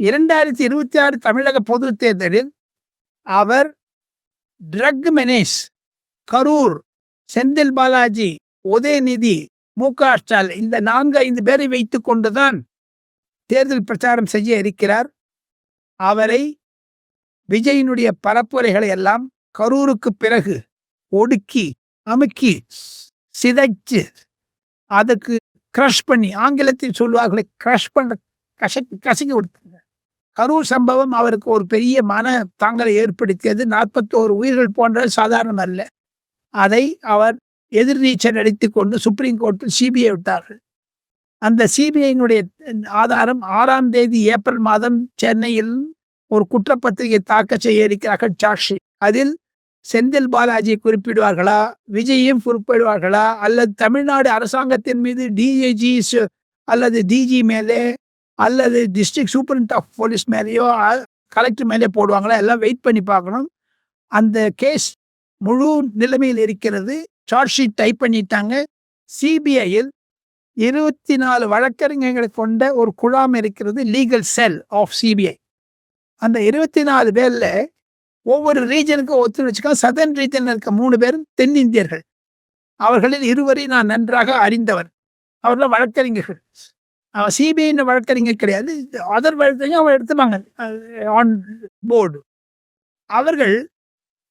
2026 தமிழக பொதுத் தேர்தலில் அவர் ட்ரக் மெனேஸ், கரூர், செந்தில் பாலாஜி, உதயநிதி, மு.க. ஸ்டாலின் இந்த 4-5 பேரை வைத்துக் கொண்டுதான் தேர்தல் பிரச்சாரம் செய்ய இருக்கிறார். அவரை விஜயினுடைய பரப்புரைகளை எல்லாம் கரூருக்கு பிறகு ஒடுக்கி அமுக்கி சிதைச்சு அதுக்கு கிரஷ் பண்ணி, ஆங்கிலத்தில் சொல்வார்களை கிரஷ் பண்ண கசக்கி கொடுத்தாங்க. கரூர் சம்பவம் அவருக்கு ஒரு பெரிய மன தாங்கலை ஏற்படுத்தியது. 41 உயிர்கள் போன்ற சாதாரணம் அல்ல. அதை அவர் எதிர்நீச்சல் அடித்துக் கொண்டு சுப்ரீம் கோர்ட்டில் சிபிஐ விட்டார்கள். அந்த சிபிஐனுடைய ஆதாரம் 6ஆம் தேதி ஏப்ரல் மாதம் சென்னையில் ஒரு குற்றப்பத்திரிகை தாக்கல் செய்ய இருக்கிறார்கள் சார்ஜ். அதில் செந்தில் பாலாஜியை குறிப்பிடுவார்களா, விஜயையும் குறிப்பிடுவார்களா, அல்லது தமிழ்நாடு அரசாங்கத்தின் மீது டிஐஜிஸ் அல்லது டிஜி மேலே அல்லது டிஸ்ட்ரிக்ட் சூப்பரிண்ட் ஆஃப் போலீஸ் மேலேயோ கலெக்டர் மேலே போடுவாங்களா, எல்லாம் வெயிட் பண்ணி பார்க்கணும். அந்த கேஸ் முழு நிலைமையில் இருக்கிறது. சார்ஜ் ஷீட் டைப் பண்ணிட்டாங்க. சிபிஐயில் 24 வழக்கறிஞர்களை கொண்ட ஒரு குழாம் இருக்கிறது, லீகல் செல் ஆஃப் சிபிஐ. அந்த 24 பேர்ல ஒவ்வொரு ரீஜனுக்கும் ஒத்து வச்சுக்கோ. சதர்ன் ரீஜனில் இருக்க 3 பேரும் தென்னிந்தியர்கள். அவர்களில் 2 நான் நன்றாக அறிந்தவர். அவர்கள் வழக்கறிஞர்கள். சிபிஐ வழக்கறிஞர் கிடையாது, அதர் வழக்கறிஞர் அவர் எடுத்துவாங்க ஆன் போர்டு. அவர்கள்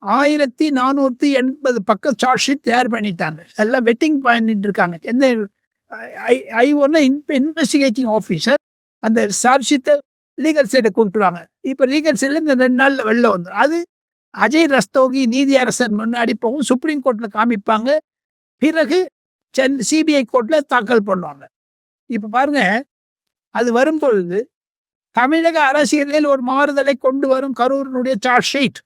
1480 பக்கம் சார்ஜ் ஷீட் தயார் பண்ணிட்டாங்க. எல்லாம் வெட்டிங் பண்ணிட்டு இருக்காங்க. எந்த இன்வெஸ்டிகேட்டிங் ஆஃபீஸர் அந்த சார்ஜ் ஷீட்டை லீகல் சைடை கூப்பிட்டுருவாங்க. இப்போ லீகல் சைடில் இந்த 2 நாளில் வெளில வந்துடும். அது அஜய் ரஸ்தோகி நீதியரசர் முன்னாடி போகும், சுப்ரீம் கோர்ட்டில் காமிப்பாங்க, பிறகு சிபிஐ கோர்ட்டில் தாக்கல் பண்ணுவாங்க. இப்போ பாருங்க, அது வரும்பொழுது தமிழக அரசியலில் ஒரு மாறுதலை கொண்டு வரும் கரூரினுடைய சார்ஜ் ஷீட்.